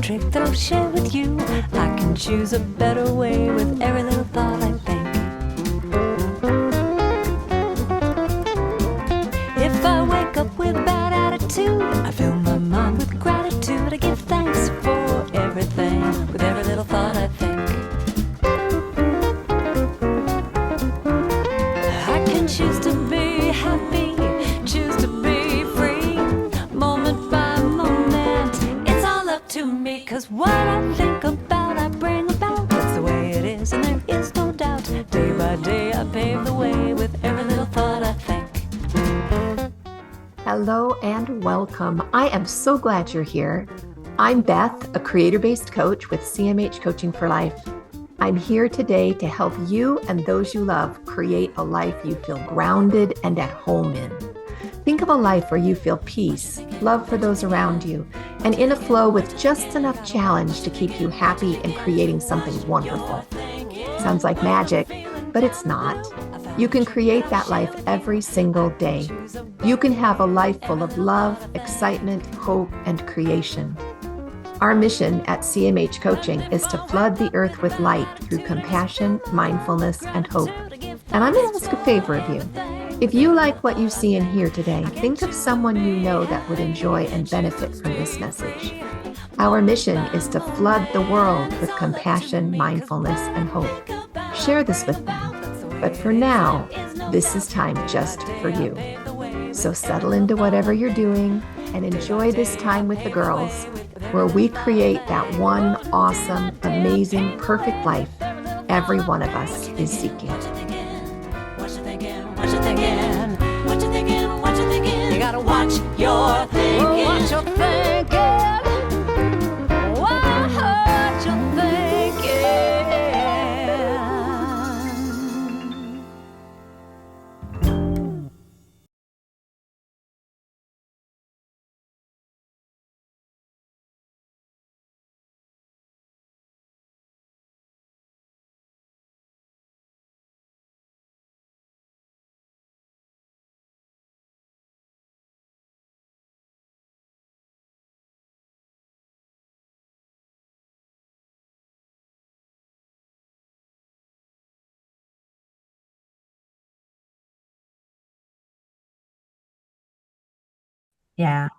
trick that I'll share with you. I can choose a better way with every little thought I think. If I wake up with a bad attitude, I fill my mind with gratitude. I give thanks for everything with every little thought I think. I can choose to be happy, choose to be free, moment by moment. It's all up to me, 'cause what I think about, I bring about. That's the way it is, and there is no doubt. Day by day, I pave the way with every little thought I think. Hello and welcome. I am so glad you're here. I'm Beth, a creator-based coach with CMH Coaching for Life. I'm here today to help you and those you love create a life you feel grounded and at home in. Think of a life where you feel peace, love for those around you, and in a flow with just enough challenge to keep you happy and creating something wonderful. Sounds like magic, but it's not. You can create that life every single day. You can have a life full of love, excitement, hope, and creation. Our mission at CMH Coaching is to flood the earth with light through compassion, mindfulness, and hope. And I'm going to ask a favor of you. If you like what you see and hear today, think of someone you know that would enjoy and benefit from this message. Our mission is to flood the world with compassion, mindfulness, and hope. Share this with them. But for now, this is time just for you. So settle into whatever you're doing and enjoy this time with the girls, where we create that one awesome, amazing, perfect life every one of us is seeking. What you thinking? What you thinking? What you thinking? What you thinking? You gotta watch your thinking. Watch your thinking. Watch your thinking. Yeah.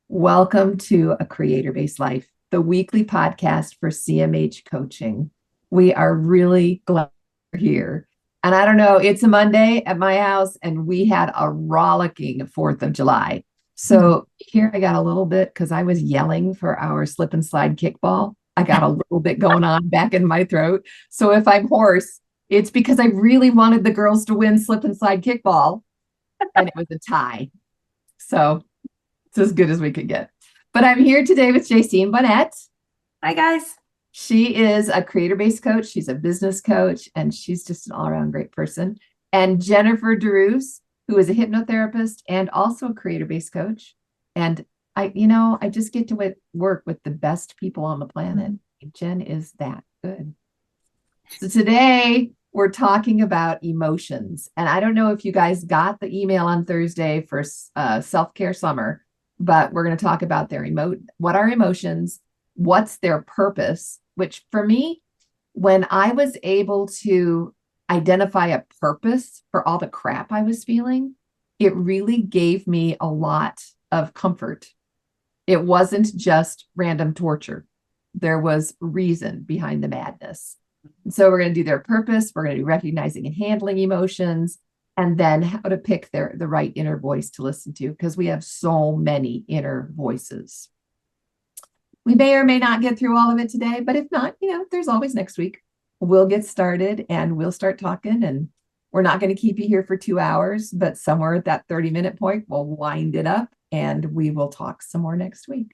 Welcome to A Creator-Based Life, the weekly podcast for CMH Coaching. We are really glad you're here. And I don't know, it's a Monday at my house, and we had a rollicking 4th of July. So here I got a little bit, because I was yelling for our slip and slide kickball. I got a little bit going on back in my throat. So if I'm hoarse, it's because I really wanted the girls to win slip and slide kickball, and it was a tie. So it's as good as we could get. But I'm here today with Jacine Bonnet. Hi, guys. She is a creator-based coach. She's a business coach, and she's just an all-around great person. And Jennifer DeRuse, who is a hypnotherapist and also a creator-based coach. And I just get to work with the best people on the planet. Jen is that good. So today we're talking about emotions. And I don't know if you guys got the email on Thursday for self-care summer, but we're going to talk about what are emotions, what's their purpose, which for me, when I was able to identify a purpose for all the crap I was feeling, it really gave me a lot of comfort. It wasn't just random torture. There was reason behind the madness. So we're going to do their purpose. We're going to do recognizing and handling emotions, and then how to pick the right inner voice to listen to, because we have so many inner voices. We may or may not get through all of it today, but if not, there's always next week. We'll get started and we'll start talking, and we're not going to keep you here for 2 hours, but somewhere at that 30-minute point, we'll wind it up and we will talk some more next week.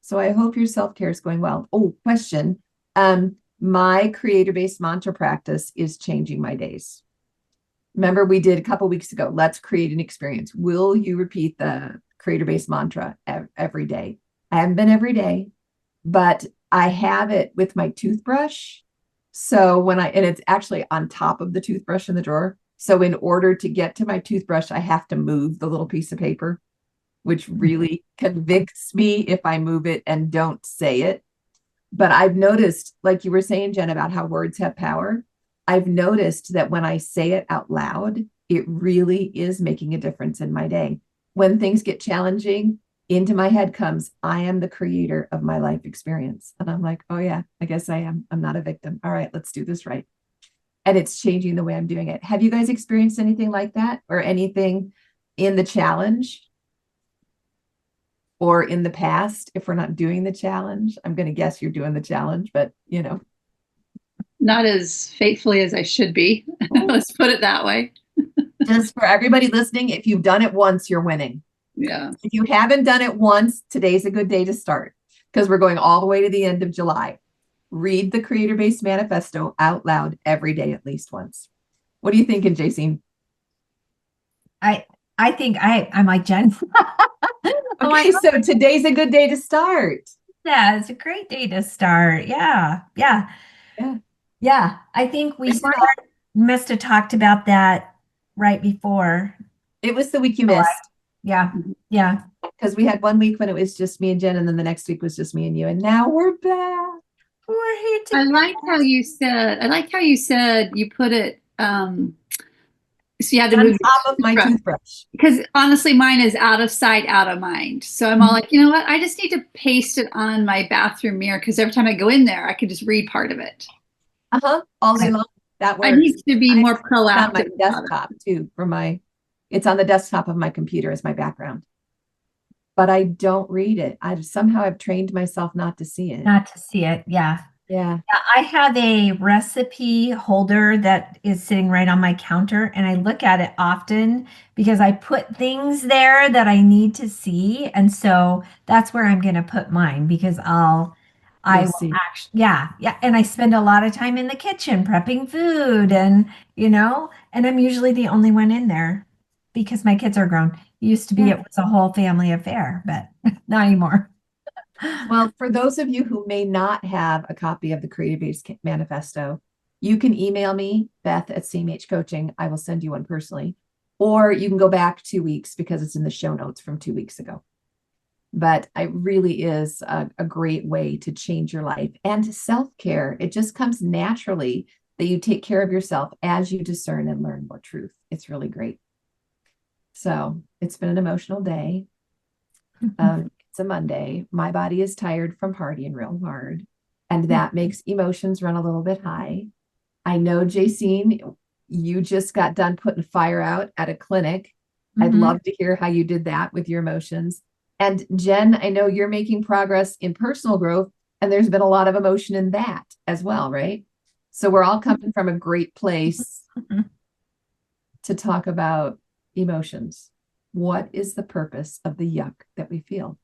So I hope your self-care is going well. Oh, question. My creator-based mantra practice is changing my days. Remember, we did a couple weeks ago, let's create an experience. Will you repeat the creator-based mantra every day? I haven't been every day, but I have it with my toothbrush. So and it's actually on top of the toothbrush in the drawer. So in order to get to my toothbrush, I have to move the little piece of paper. which really convicts me if I move it and don't say it. But I've noticed, like you were saying, Jen, about how words have power. I've noticed that when I say it out loud, it really is making a difference in my day. When things get challenging, into my head comes, I am the creator of my life experience. And I'm like, oh, yeah, I guess I am. I'm not a victim. All right, let's do this right. And it's changing the way I'm doing it. Have you guys experienced anything like that or anything in the challenge or in the past? If we're not doing the challenge, I'm going to guess you're doing the challenge, but Not as faithfully as I should be. Let's put it that way. just for everybody listening, if you've done it once, you're winning. Yeah. If you haven't done it once, today's a good day to start because we're going all the way to the end of July. Read the Creator Based Manifesto out loud every day at least once. What are you thinking, Jacine? I think I'm like Jen. Okay, so today's a good day to start. Yeah, it's a great day to start. Yeah. I think we must have talked about that right before. It was the week you missed. Yeah. Because we had 1 week when it was just me and Jen, and then the next week was just me and you, and now we're back. We're here I together. like how you said you put it so you had to On move top of my toothbrush. because honestly mine is out of sight, out of mind. So I'm all like, you know what? I just need to paste it on my bathroom mirror because every time I go in there, I could just read part of it. All day long. That works. I need to be more It's on my proactive. desktop too, it's on the desktop of my computer as my background. But I don't read it. I've trained myself not to see it. Not to see it. Yeah. Yeah. I have a recipe holder that is sitting right on my counter, and I look at it often because I put things there that I need to see. And so that's where I'm going to put mine because I will see. actually, yeah. And I spend a lot of time in the kitchen prepping food and I'm usually the only one in there because my kids are grown. Used to be, It was a whole family affair, but not anymore. Well, for those of you who may not have a copy of the Creative Based Manifesto, you can email me, Beth at CMH Coaching. I will send you one personally. Or you can go back 2 weeks because it's in the show notes from 2 weeks ago. But it really is a great way to change your life and self-care. It just comes naturally that you take care of yourself as you discern and learn more truth. It's really great. So it's been an emotional day. It's a Monday. My body is tired from partying real hard, and that makes emotions run a little bit high. I know, Jacine, you just got done putting fire out at a clinic. I'd love to hear how you did that with your emotions. And Jen, I know you're making progress in personal growth, and there's been a lot of emotion in that as well, right? So we're all coming from a great place to talk about emotions. What is the purpose of the yuck that we feel?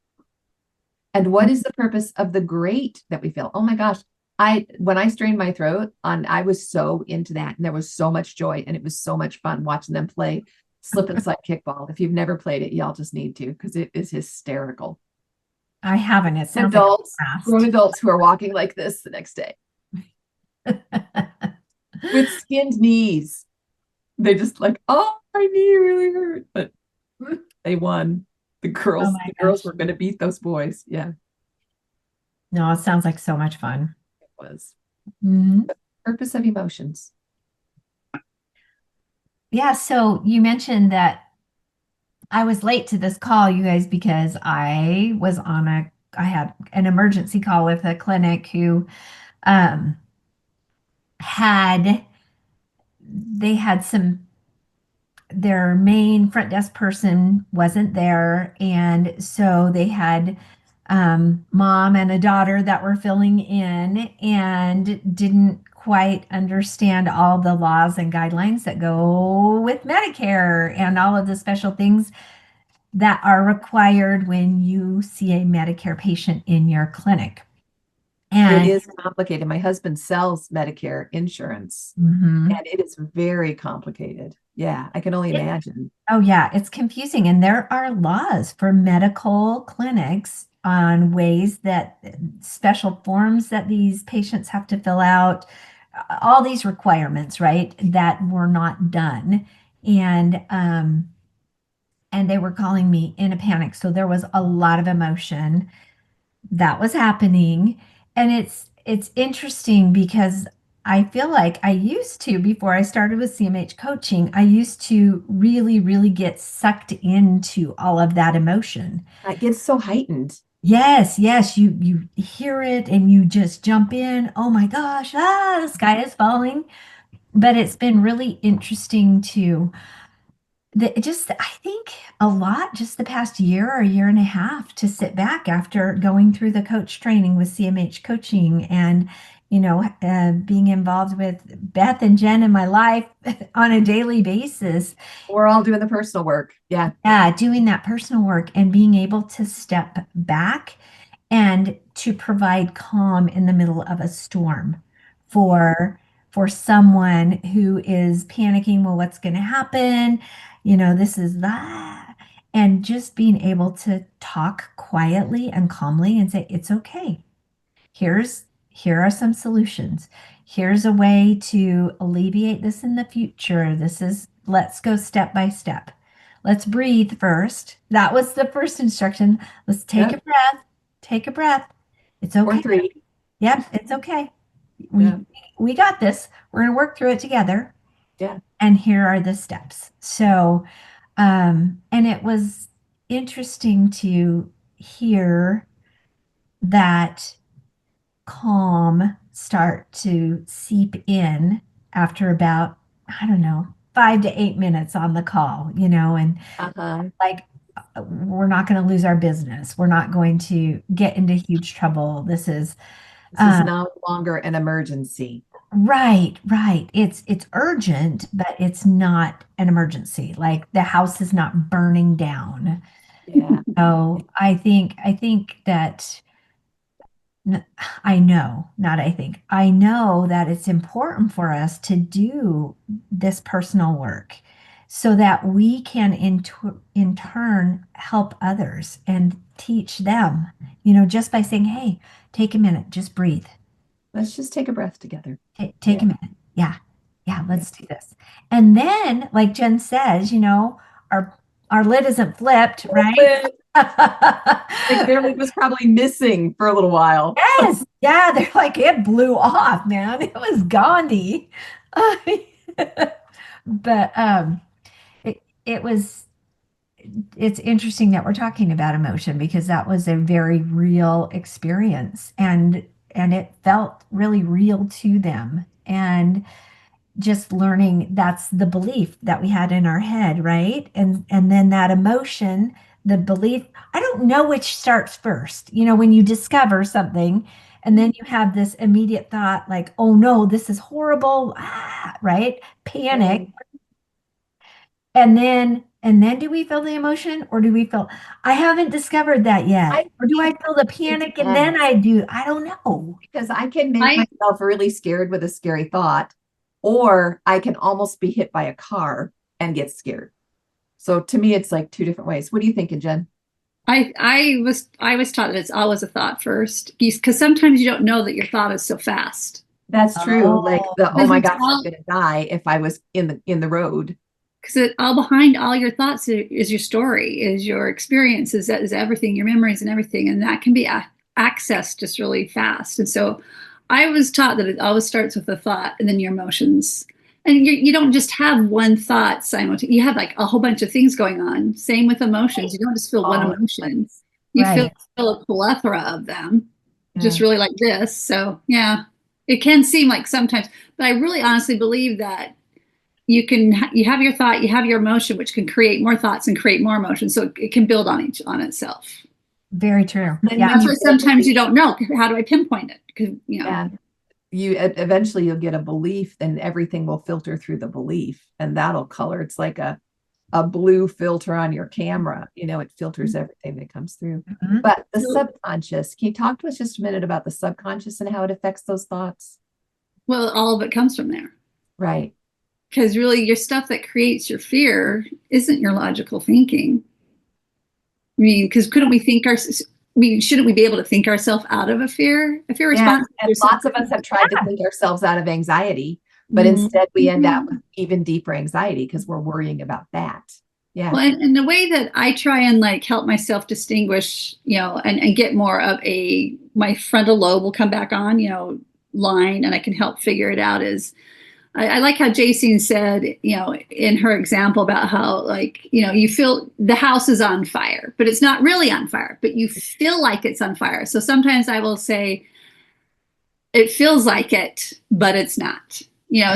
And what is the purpose of the great that we feel? Oh my gosh. When I strained my throat I was so into that, and there was so much joy, and it was so much fun watching them play slip and slide kickball. If you've never played it, y'all just need to, because it is hysterical. I haven't. It sounds grown adults who are walking like this the next day with skinned knees. They just like, oh, my knee really hurt, but they won. The girls were going to beat those boys. Yeah. No, it sounds like so much fun. It was. Mm-hmm. The purpose of emotions. Yeah. So you mentioned that I was late to this call, you guys, because I had an emergency call with a clinic who their main front desk person wasn't there. And so they had mom and a daughter that were filling in and didn't quite understand all the laws and guidelines that go with Medicare and all of the special things that are required when you see a Medicare patient in your clinic. And it is complicated. My husband sells Medicare insurance, mm-hmm. and it is very complicated. Yeah, I can only imagine. Oh, yeah, it's confusing. And there are laws for medical clinics on ways that special forms that these patients have to fill out, all these requirements, right, that were not done. And and they were calling me in a panic. So there was a lot of emotion that was happening. And it's interesting because I feel like I used to, before I started with CMH coaching, I used to really, really get sucked into all of that emotion. It gets so heightened. Yes, yes, you hear it and you just jump in. Oh my gosh, the sky is falling. But it's been really interesting to I think a lot just the past year or year and a half to sit back after going through the coach training with CMH coaching and, being involved with Beth and Jen in my life on a daily basis. We're all doing the personal work. Yeah. Yeah, doing that personal work and being able to step back and to provide calm in the middle of a storm for someone who is panicking, well, what's going to happen? This is that. And just being able to talk quietly and calmly and say, it's okay. Here are some solutions. Here's a way to alleviate this in the future. Let's go step by step. Let's breathe first. That was the first instruction. Let's take a breath. Take a breath. It's okay. Or 3. Yep, it's okay. Yeah. We got this. We're going to work through it together. Yeah. And here are the steps. So, and it was interesting to hear that calm start to seep in after about, I don't know, 5 to 8 minutes on the call, and like, we're not going to lose our business. We're not going to get into huge trouble. This is no longer an emergency. Right. It's urgent, but it's not an emergency. Like the house is not burning down. Yeah. So I think that I know that it's important for us to do this personal work so that we can in turn help others and teach them, just by saying, hey, take a minute, just breathe. Let's just take a breath together. Take a minute. Yeah. Let's do this. And then, like Jen says, our lid isn't flipped, right? Like their lid was probably missing for a little while. Yes. Yeah. They're like, it blew off, man. It was Gandhi. But it's interesting that we're talking about emotion because that was a very real experience and it felt really real to them. And just learning that's the belief that we had in our head, right? And then that emotion, the belief, I don't know which starts first. When you discover something and then you have this immediate thought like, oh no, this is horrible, right? Panic. And then do we feel the emotion or do we feel, I haven't discovered that yet? Or do I feel the panic and then I don't know. Because I can make myself really scared with a scary thought, or I can almost be hit by a car and get scared. So to me, it's like 2 different ways. What are you thinking, Jen? I was taught that it's always a thought first, because sometimes you don't know that your thought is so fast. That's true. Like oh my gosh, I'm gonna die if I was in the road. Because all behind all your thoughts is your story, is your experiences, is everything, your memories and everything. And that can be accessed just really fast. And so I was taught that it always starts with a thought and then your emotions. And you don't just have one thought simultaneously. You have like a whole bunch of things going on. Same with emotions. You don't just feel one emotion. You feel a plethora of them, just really like this. So yeah, it can seem like sometimes, but I really honestly believe that you have your thought, you have your emotion, which can create more thoughts and create more emotions. So it can build on itself. Very true. And that's why sometimes you don't know, how do I pinpoint it? Because you eventually you'll get a belief and everything will filter through the belief and that'll color. It's like a blue filter on your camera. It filters everything that comes through. But the subconscious, can you talk to us just a minute about the subconscious and how it affects those thoughts? Well, all of it comes from there. Right. Because really your stuff that creates your fear isn't your logical thinking. I mean, because shouldn't we be able to think ourselves out of a fear? A fear response. And lots of us have tried to think ourselves out of anxiety, but instead we end up with even deeper anxiety because we're worrying about that. Yeah. Well, and the way that I try and like help myself distinguish, and get more of my frontal lobe will come back on, line, and I can help figure it out is I like how Jason said, in her example about how like, you feel the house is on fire, but it's not really on fire, but you feel like it's on fire. So sometimes I will say, it feels like it, but it's not.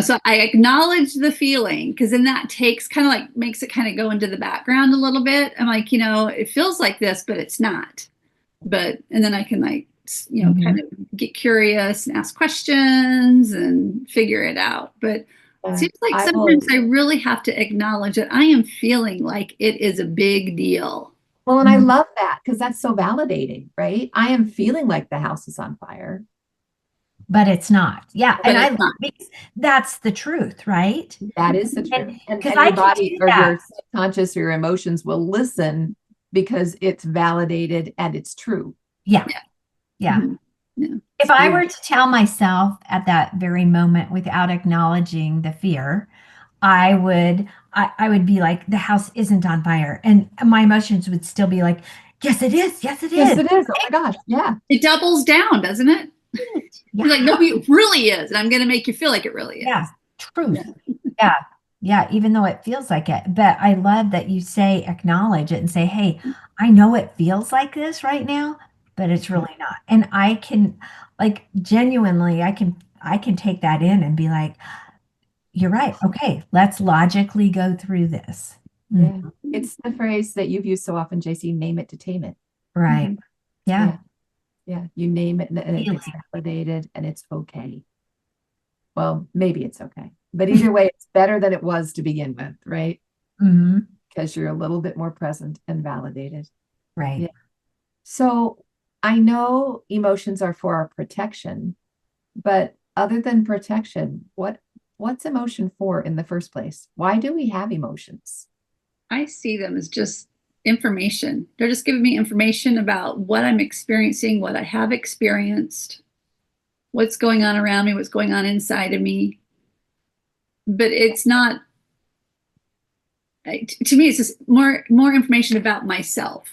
So I acknowledge the feeling because then that takes kind of like makes it kind of go into the background a little bit. I'm like, it feels like this, but it's not. And then I can like, kind of get curious and ask questions and figure it out. But it seems like sometimes I really have to acknowledge that I am feeling like it is a big deal. Well, and I love that because that's so validating, right? I am feeling like the house is on fire. But it's not. Yeah. But And it's not. because that's the truth, right? That is the truth. And because your I can body do or that. your subconscious or your emotions will listen because it's validated and it's true. Yeah. Yeah. Mhm. Yeah. If I were to tell myself at that very moment without acknowledging the fear, I would be like, the house isn't on fire. And my emotions would still be like, yes, it is. Yes, it is. Yes, it is. Oh my gosh. Yeah. It doubles down, doesn't it? Yeah. You're like, no, it really is. And I'm going to make you feel like it really is. Yeah. Truth. Yeah. Yeah. Even though it feels like it. But I love that you say, acknowledge it and say, hey, I know it feels like this right now, but it's really not. And I can like genuinely, I can take that in and be like, you're right. Okay. Let's logically go through this. Yeah. It's the phrase that you've used so often, JC, name it to tame it. Right. Yeah. Yeah. You name it and it gets validated and it's okay. Well, maybe it's okay. But either way, it's better than it was to begin with, right? Mm-hmm. Because you're a little bit more present and validated. Right. Yeah. So I know emotions are for our protection, but other than protection, what's emotion for in the first place? Why do we have emotions? I see them as just information. They're just giving me information about what I'm experiencing, what I have experienced, what's going on around me, what's going on inside of me. But it's not, to me, it's just more information about myself.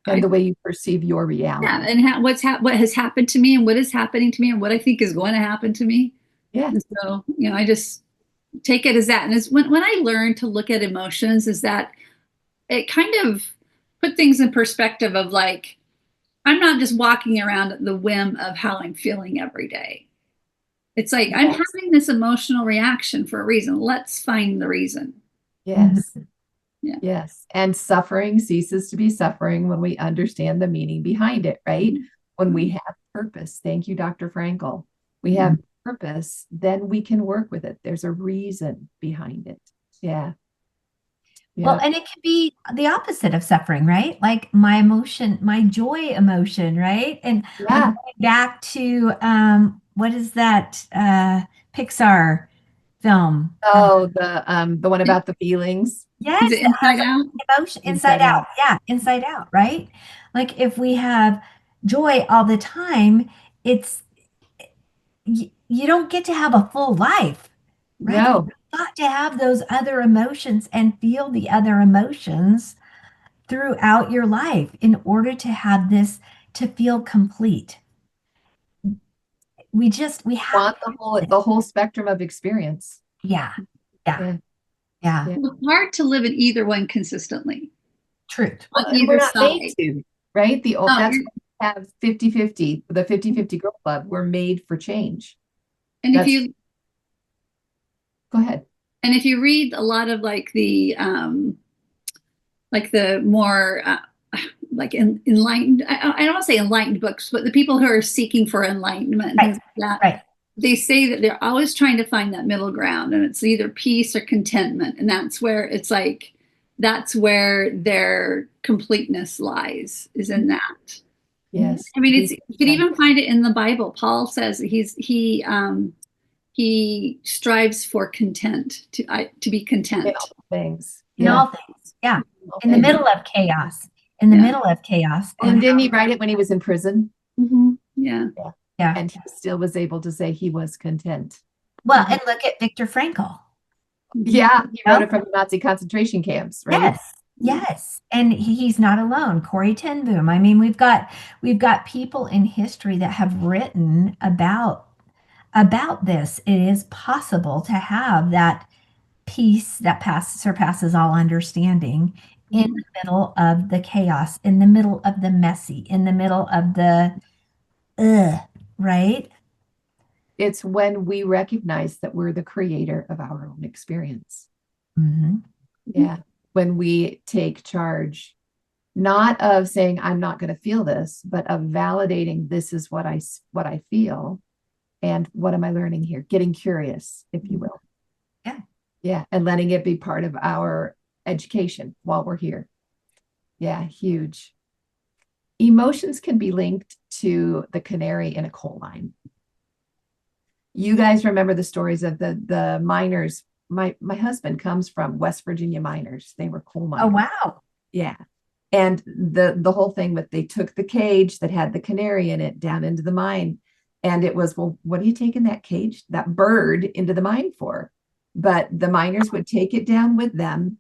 And the way you perceive your reality. Yeah, and what has happened to me and what is happening to me and what I think is going to happen to me. Yeah. And so, I just take it as that. And it's when I learned to look at emotions is that it kind of put things in perspective of like, I'm not just walking around at the whim of how I'm feeling every day. It's like, I'm having this emotional reaction for a reason. Let's find the reason. Yes. Yeah. Yes. And suffering ceases to be suffering when we understand the meaning behind it, right? When we have purpose. Thank you, Dr. Frankel. We have purpose, then we can work with it. There's a reason behind it. Yeah. Well, and it can be the opposite of suffering, right? Like my emotion, my joy emotion, right? And I'm going back to what is that Pixar film? Oh, the one about the feelings. Is it Inside Out? Emotion, Inside Out. Yeah, Inside Out, right? Like if we have joy all the time, it's you don't get to have a full life, right? No. You've got to have those other emotions and feel the other emotions throughout your life in order to have this to feel complete. We have the whole spectrum of experience. Yeah. Yeah. It's hard to live in either one consistently. Truth. On either side. Right? That's why we have 50-50, the 50-50 Girl Club. We're made for change. And go ahead. And if you read a lot of like the more like enlightened, I don't want to say enlightened books, but the people who are seeking for enlightenment, right. Right. They say that they're always trying to find that middle ground, and it's either peace or contentment, and that's where it's like that's where their completeness lies, is in that. Yes. I mean, you can even find it in the Bible. Paul says he strives for content, to be content. In all things. In all things. Yeah. In the middle of chaos. In the middle of chaos. And didn't he write it when he was in prison? Mm-hmm. Yeah. And he still was able to say he was content. Well, and look at Viktor Frankl. Yeah, he know? wrote it from the Nazi concentration camps, right? Yes, yes. And he's not alone. Corey Ten Boom. I mean, we've got people in history that have written about this. It is possible to have that peace that surpasses all understanding in Mhm. the middle of the chaos, in the middle of the messy, in the middle of the right? It's when we recognize that we're the creator of our own experience. Mhm. Yeah. When we take charge, not of saying, I'm not going to feel this, but of validating this is what I feel. And what am I learning here? Getting curious, if you will. Yeah. Yeah. And letting it be part of our education while we're here. Yeah. Huge. Emotions can be linked to the canary in a coal mine. You guys remember the stories of the miners. My husband comes from West Virginia miners. They were coal Oh, miners. wow. Yeah. And the whole thing with they took the cage that had the canary in it down into the mine. And it was, well, what are you taking that cage, that bird into the mine for? But the miners would take it down with them.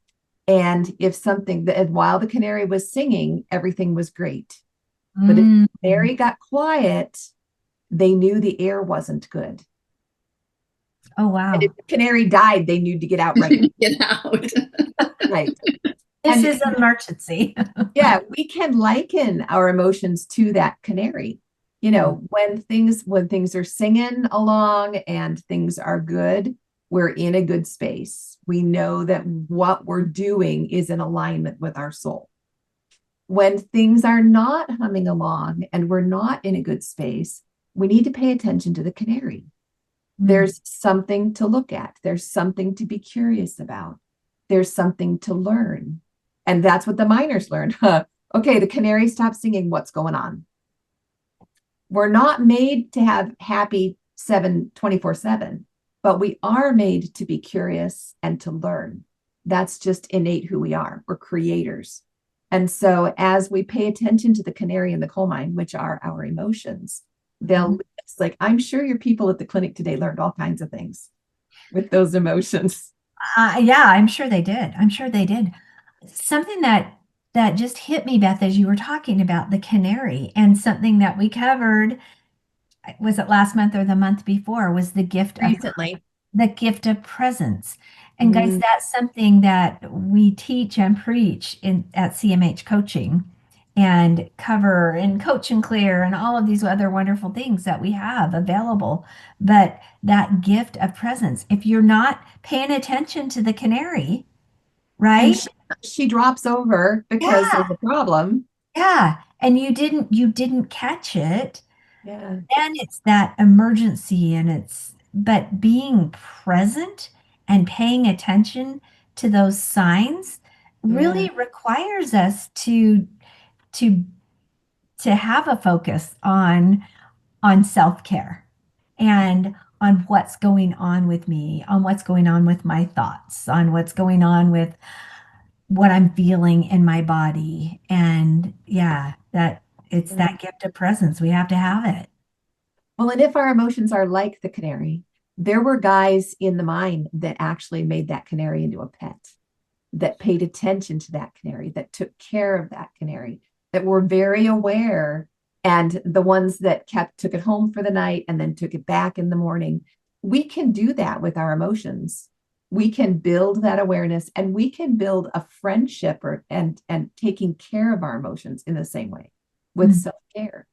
And if something that while the canary was singing, everything was great. But if the Mm. canary got quiet, they knew the air wasn't good. Oh, And wow. if the canary died, they knew to get out right. Get out. Right. This And is an emergency. yeah, we can liken our emotions to that canary. You know, when things are singing along and things are good, we're in a good space. We know that what we're doing is in alignment with our soul. When things are not humming along and we're not in a good space, we need to pay attention to the canary. There's something to look at. There's something to be curious about. There's something to learn. And that's what the miners learned. Okay, the canary stopped singing. What's going on? We're not made to have happy 24/7, but we are made to be curious and to learn. That's just innate who we are. We're creators. And so as we pay attention to the canary in the coal mine, which are our emotions, they'll it's like, I'm sure your people at the clinic today learned all kinds of things with those emotions. Yeah, I'm sure they did. I'm sure they did. Something that just hit me, Beth, as you were talking about the canary, and something that we covered, was it last month or the month before, was Recently. the gift of presence. And guys, Mm, that's something that we teach and preach in at CMH coaching and cover and coach and clear and all of these other wonderful things that we have available. But that gift of presence, if you're not paying attention to the canary, and right? she drops over because Yeah, there's a problem. yeah. And you didn't catch it. Yeah. Then it's that emergency but being present and paying attention to those signs Yeah. really requires us to to have a focus on self-care and on what's going on with me, on what's going on with my thoughts, on what's going on with what I'm feeling in my body. And yeah, that it's that gift of presence. We have to have it. Well, and if our emotions are like the canary, there were guys in the mine that actually made that canary into a pet, that paid attention to that canary, that took care of that canary, that were very aware. And the ones that took it home for the night and then took it back in the morning. We can do that with our emotions. We can build that awareness and we can build a friendship and taking care of our emotions in the same way with Mm. self-care.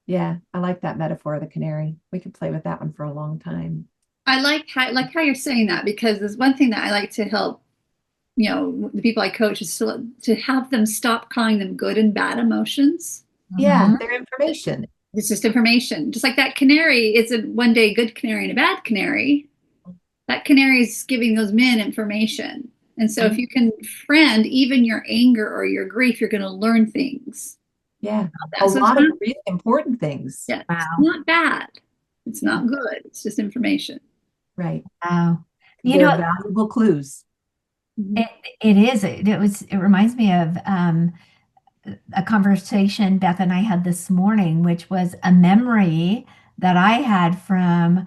Yeah, I like that metaphor of the canary. We could play with that one for a long time. I like how you're saying that, because there's one thing that I like to help, the people I coach, is to have them stop calling them good and bad emotions. Yeah, Mhm. their information. It's just information. Just like that canary, it's a one day good canary and a bad canary. That canary is giving those men information. And so if you can friend even your anger or your grief, you're going to learn things Yeah, about a that. So it's lot of not, really important things. yeah, it's Wow. not bad. It's not good. It's just information. Right. Wow. You They're know, valuable clues. Mhm. it is. It reminds me of a conversation Beth and I had this morning, which was a memory that I had from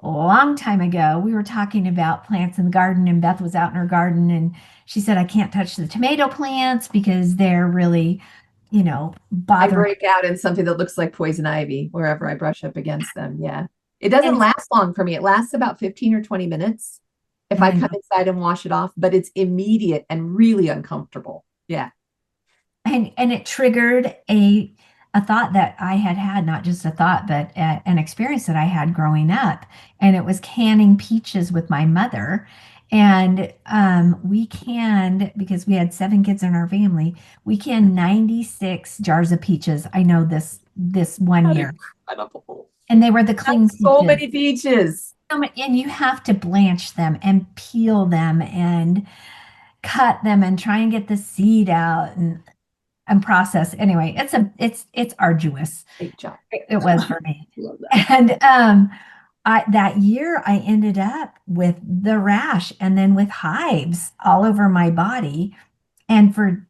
a long time ago, we were talking about plants in the garden, and Beth was out in her garden, and she said, I can't touch the tomato plants because they're really, I bothering. break out in something that looks like poison ivy wherever I brush up against them. Yeah. It doesn't And- last long for me. It lasts about 15 or 20 minutes if I I come inside and wash it off, but it's immediate and really uncomfortable. Yeah. And it triggered a thought that I had, not just a thought, but an experience that I had growing up. And it was canning peaches with my mother. And we canned, because we had 7 kids in our family, we canned 96 jars of peaches. I know this one year. Incredible. And they were the clean So peaches. many peaches. And you have to blanch them and peel them and cut them and try and get the seed out and process. Anyway, it's arduous. Great job. It was for me. Love that. And that year I ended up with the rash and then with hives all over my body. And for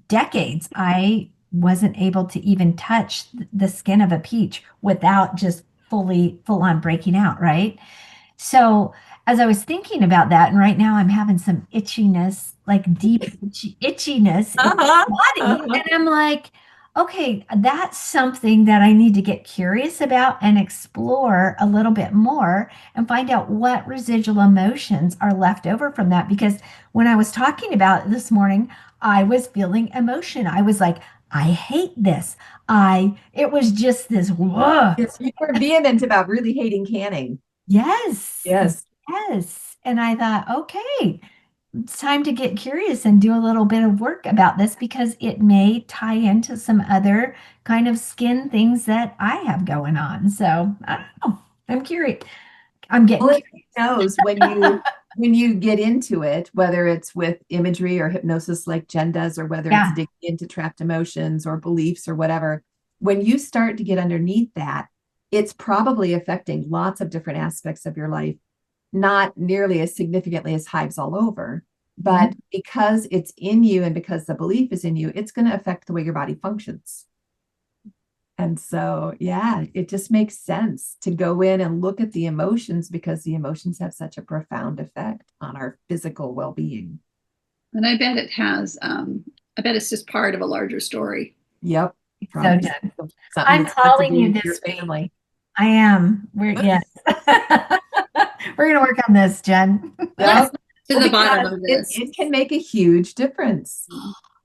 decades, I wasn't able to even touch the skin of a peach without just full on breaking out, right? So as I was thinking about that, and right now I'm having some itchiness, like deep itchiness in my body, and I'm like, okay, that's something that I need to get curious about and explore a little bit more and find out what residual emotions are left over from that. Because when I was talking about it this morning, I was feeling emotion. I was like, I hate this. It was just this, whoa. Yes, you were vehement about really hating canning. Yes. Yes. Yes. And I thought, okay, it's time to get curious and do a little bit of work about this because it may tie into some other kind of skin things that I have going on. So I don't know. I'm curious. I'm getting Well, curious. who knows when you get into it, whether it's with imagery or hypnosis like Jen does, or whether Yeah. it's digging into trapped emotions or beliefs or whatever, when you start to get underneath that, it's probably affecting lots of different aspects of your life, not nearly as significantly as hives all over, but because it's in you and because the belief is in you, it's going to affect the way your body functions. And so, yeah, it just makes sense to go in and look at the emotions because the emotions have such a profound effect on our physical well-being. And I bet it has, I bet it's just part of a larger story. Yep. So Probably done. something I'm that's got to calling do you with your this week. family. I am. Yes. We're going to work on this, Jen. Yep. To the bottom of this. It can make a huge difference.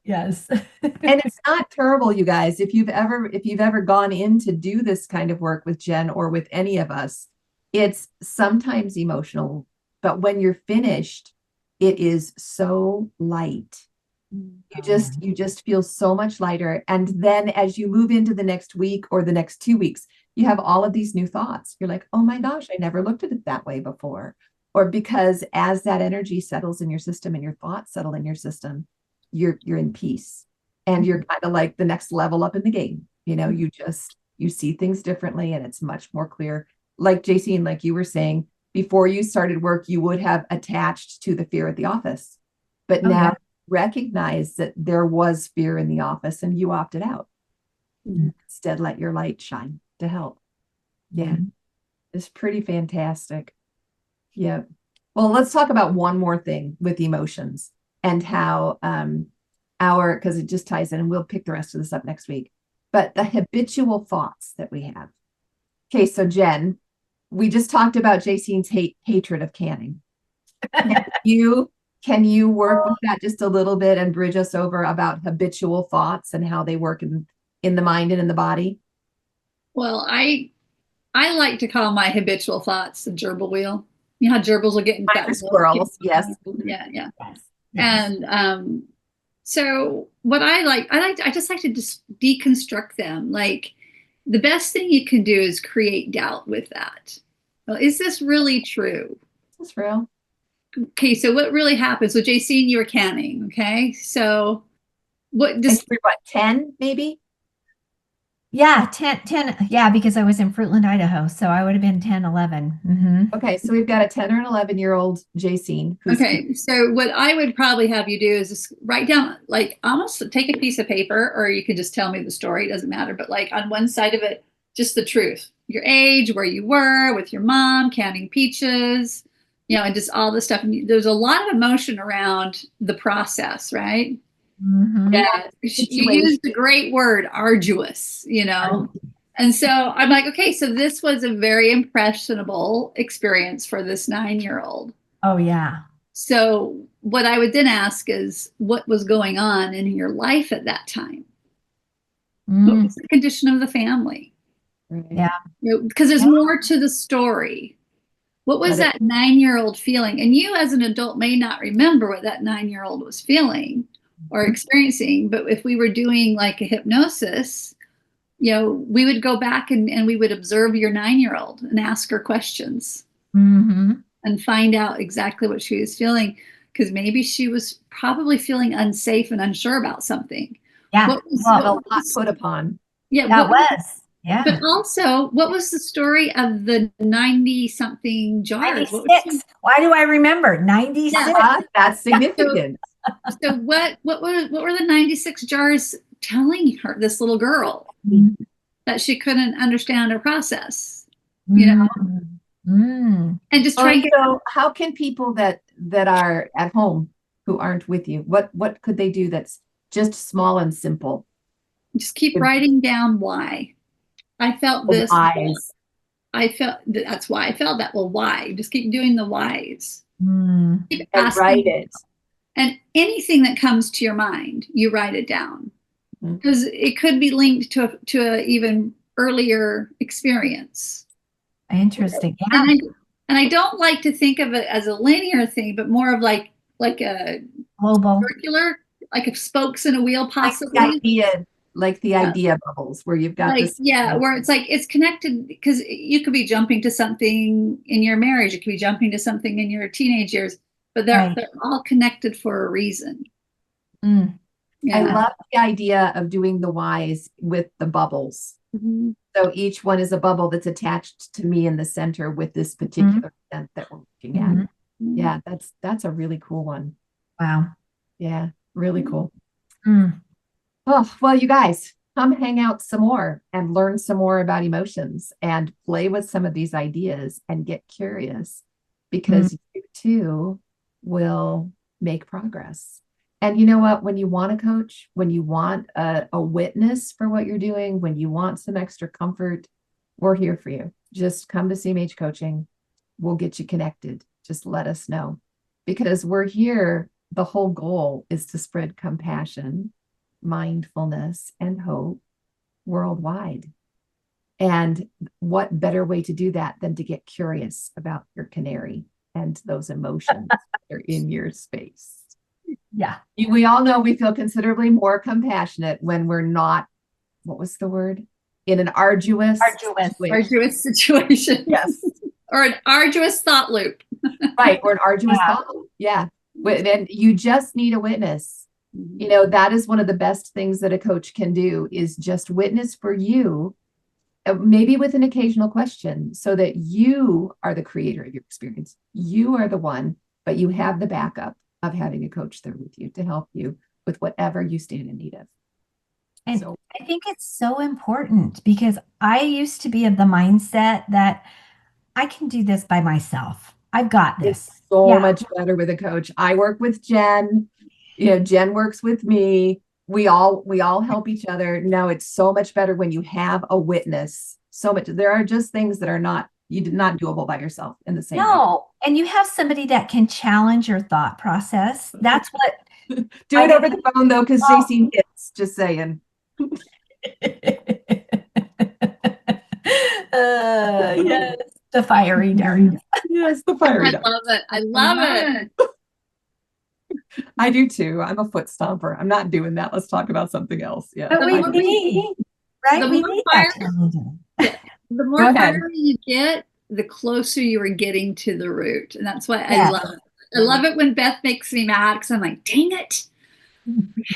Yes. And it's not terrible, you guys. If you've ever gone in to do this kind of work with Jen or with any of us, it's sometimes emotional, but when you're finished, it is so light. You just feel so much lighter. And then as you move into the next week or the next 2 weeks, you have all of these new thoughts. You're like, oh my gosh, I never looked at it that way before. Or because as that energy settles in your system and your thoughts settle in your system, you're in peace. And you're kind of like the next level up in the game. You see things differently and it's much more clear. Like JC, and like you were saying, before you started work, you would have attached to the fear at the office. But now recognize that there was fear in the office and you opted out. Instead, let your light shine to help. Yeah. It's pretty fantastic. Yeah. Well, let's talk about one more thing with emotions and how because it just ties in, and we'll pick the rest of this up next week. But the habitual thoughts that we have. Okay, so Jen, we just talked about Jacine's hatred of canning. Can you work with that just a little bit and bridge us over about habitual thoughts and how they work in the mind and in the body? Well, I like to call my habitual thoughts the gerbil wheel. You know how gerbils will get in that Squirrels, yes. Yeah. Yes. And so what I just like to just deconstruct them. Like the best thing you can do is create doubt with that. Well, is this really true? Is this real? Okay, so what really happened? So JC and you were canning, okay? So what Just just 10 maybe? Yeah, 10. Yeah, because I was in Fruitland, Idaho. So I would have been 10, 11. Okay, so we've got a 10 or an 11-year-old Jacine. okay, so what I would probably have you do is just write down, like almost take a piece of paper, or you could just tell me the story, it doesn't matter, but like on one side of it, just the truth. your age, where you were with your mom, counting peaches, and just all this stuff. And there's a lot of emotion around the process, right? Mhm. Yeah. You used the great word, arduous, And so I'm like, okay, so this was a very impressionable experience for this 9-year-old. Oh, yeah. So what I would then ask is, what was going on in your life at that time? What was the condition of the family? Yeah. Because there's more to the story. What was that 9-year-old feeling? And you as an adult may not remember what that 9-year-old was feeling or experiencing, but if we were doing like a hypnosis, we would go back and we would observe your 9-year-old and ask her questions and find out exactly what she was feeling, because maybe she was probably feeling unsafe and unsure about something. Yeah. What was put upon? Yeah, that was. Yeah. But also, what was the story of the 90-something jars? 96. Why do I remember 96? Yeah, that's significant. So what were the 96 jars telling her, this little girl, that she couldn't understand or process? And just try. So how can people that are at home who aren't with you, what could they do that's just small and simple? Just keep writing down why. I felt this. Whys. I felt that's why I felt that. Well, why? Just keep doing the whys. Keep and write it. And anything that comes to your mind, you write it down, because it could be linked to a even earlier experience. Interesting. Yeah. And I don't like to think of it as a linear thing, but more of like a global, circular, like a spokes in a wheel, possibly. Like the idea bubbles, where you've got this. Yeah, where it's like it's connected, because you could be jumping to something in your marriage, you could be jumping to something in your teenage years, but they're all connected for a reason. Yeah. I love the idea of doing the whys with the bubbles. So each one is a bubble that's attached to me in the center with this particular event that we're looking at. Yeah, that's a really cool one. Wow. Yeah, really cool. Oh, well, you guys, come hang out some more and learn some more about emotions and play with some of these ideas and get curious, because you too will make progress. And you know what? When you want a coach, when you want a witness for what you're doing, when you want some extra comfort, we're here for you. Just come to CMH Coaching. We'll get you connected. Just let us know, because we're here. The whole goal is to spread compassion, mindfulness, and hope worldwide. And what better way to do that than to get curious about your canary and those emotions that are in your space. Yeah. We all know we feel considerably more compassionate when we're not, what was the word? In an arduous situation. Yes. Or an arduous thought loop. Right. Or an arduous thought loop. Yeah. And you just need a witness. That is one of the best things that a coach can do, is just witness for you, maybe with an occasional question, so that you are the creator of your experience. You are the one, but you have the backup of having a coach there with you to help you with whatever you stand in need of. And so, I think it's so important, because I used to be of the mindset that I can do this by myself. I've got this. It's so much better with a coach. I work with Jen. Jen works with me. We all help each other. No, it's so much better when you have a witness. So much. There are just things that are not doable by yourself in the same way. And you have somebody that can challenge your thought process. That's what. Do it over the phone though, because JC hits. Just saying. Yes, the fiery dart. Yes, the fiery dart. I love it. I do too. I'm a foot stomper. I'm not doing that. Let's talk about something else. Yeah. But we need, right? The more fiery you get, the closer you are getting to the root. And that's why I love it. I love it when Beth makes me mad, because I'm like, dang it.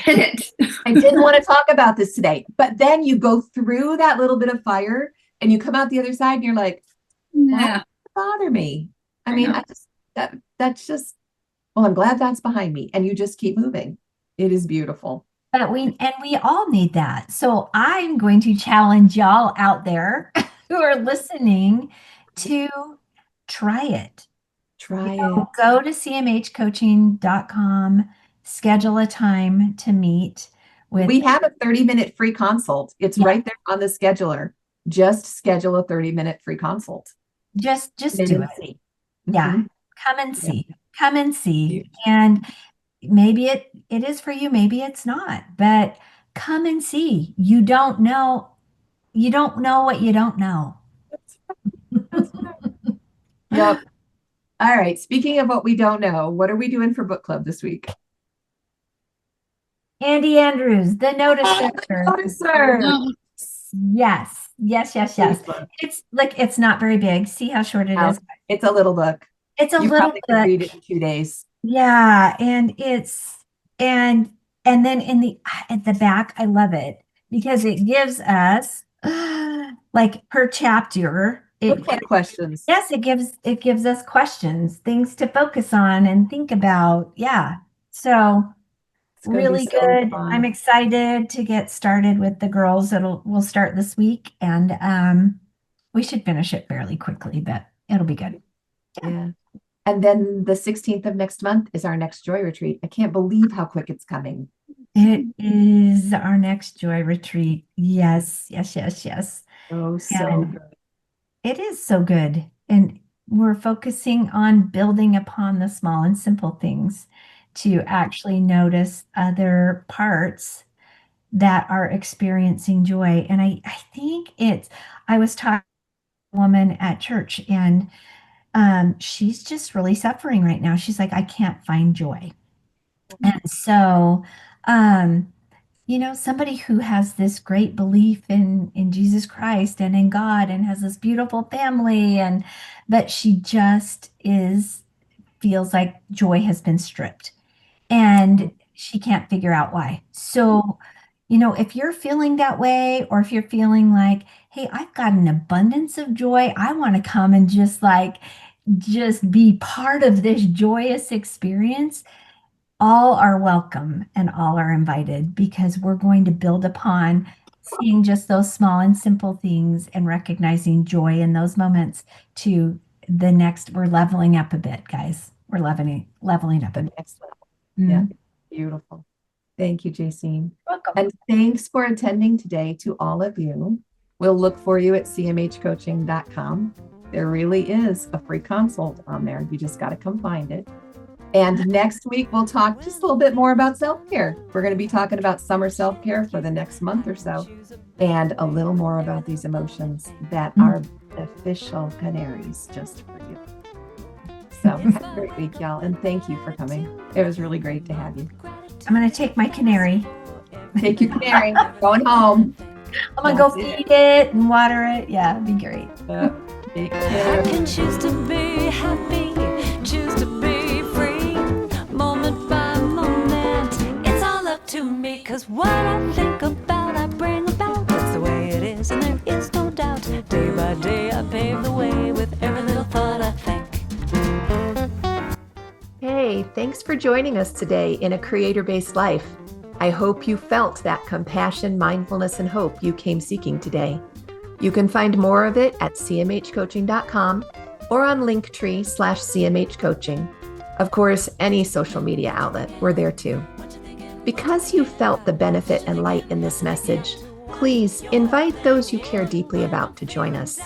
Hit it. I didn't want to talk about this today. But then you go through that little bit of fire and you come out the other side and you're like, why does it bother me? I mean, that's just, well, I'm glad that's behind me. And you just keep moving. It is beautiful. But we all need that. So I'm going to challenge y'all out there who are listening to try it. Try You know, it. go to cmhcoaching.com, schedule a time to meet with. We have a 30-minute free consult. It's Yeah. right there on the scheduler. Just schedule a 30-minute free consult. just And do then it. see. Yeah. Mhm. Come and Yeah. see. Come and see. Yeah. And maybe it is for you, maybe it's not, but come and see. You don't know what you don't know. Yep. All right. Speaking of what we don't know, what are we doing for book club this week? Andy Andrews, The Noticer. Noticer. No, Yes. It's like, it's not very big. See how short it No. is? It's a little book. It's a You little probably could book. read it in 2 days. Yeah, and and then at the back, I love it because it gives us like per chapter. Book club questions. Yes, it gives us questions, things to focus on and think about. Yeah. So It's gonna be really so good. fun. I'm excited to get started with the girls. We'll start this week, and we should finish it fairly quickly, but it'll be good. Yeah. And then the 16th of next month is our next Joy Retreat. I can't believe how quick it's coming. It is our next Joy Retreat. Yes. Oh, so And good. it is so good. And we're focusing on building upon the small and simple things to actually notice other parts that are experiencing joy. And I think I was talking to a woman at church, and she's just really suffering right now. She's like, I can't find joy. And so, somebody who has this great belief in Jesus Christ and in God and has this beautiful family, but she just feels like joy has been stripped, and she can't figure out why. So, if you're feeling that way, or if you're feeling like, hey, I've got an abundance of joy, I want to come and just be part of this joyous experience, all are welcome and all are invited, because we're going to build upon seeing just those small and simple things and recognizing joy in those moments to the next. We're leveling up a bit, guys. We're leveling up a bit. Next level. Mhm. Yeah. Beautiful. Thank you, Jacine. Welcome. And thanks for attending today to all of you. We'll look for you at cmhcoaching.com. There really is a free consult on there. You just got to come find it. And next week, we'll talk just a little bit more about self-care. We're going to be talking about summer self-care for the next month or so, and a little more about these emotions that are beneficial canaries just for you. So have a great week, y'all. And thank you for coming. It was really great to have you. I'm going to take my canary. Take your canary. Going home. I'm going to go That's it. feed it and water it. Yeah, it'd be great. Take I care. can choose to be happy, choose to be free, moment by moment. It's all up to me, 'cause what I think about, I bring about. That's the way it is, and there is no doubt. Day by day, I pave the way with every little thought I think. Hey, thanks for joining us today in A Creator-Based Life. I hope you felt that compassion, mindfulness, and hope you came seeking today. You can find more of it at cmhcoaching.com or on Linktree/cmhcoaching. Of course, any social media outlet, we're there too. Because you felt the benefit and light in this message, please invite those you care deeply about to join us.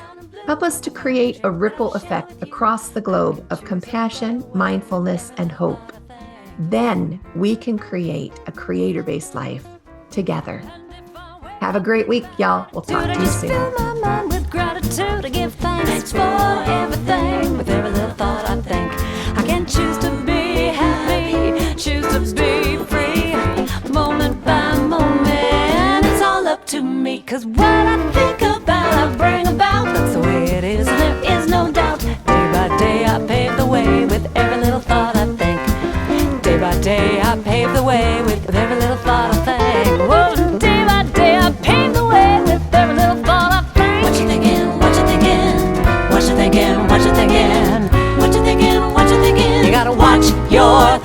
Help us to create a ripple effect across the globe of compassion, mindfulness, and hope. Then we can create a creator-based life together. Have a great week, y'all. We'll talk Dude, I to you just soon. fill my mind with gratitude. I give thanks for everything, with every little thought I think. I can choose to be happy, choose to be free, moment by moment. It's all up to me, 'cause what I think about, I bring about. That's the way it is, and there is no doubt. Day by day, I pave the way with every little thought I think. Day by day, I pave the way with every little thought I think. Whoa, day by day, I pave the way with every little thought I think. What you thinking? What you thinking? What you thinking? What you thinking? What you thinking? What you thinking? You gotta watch your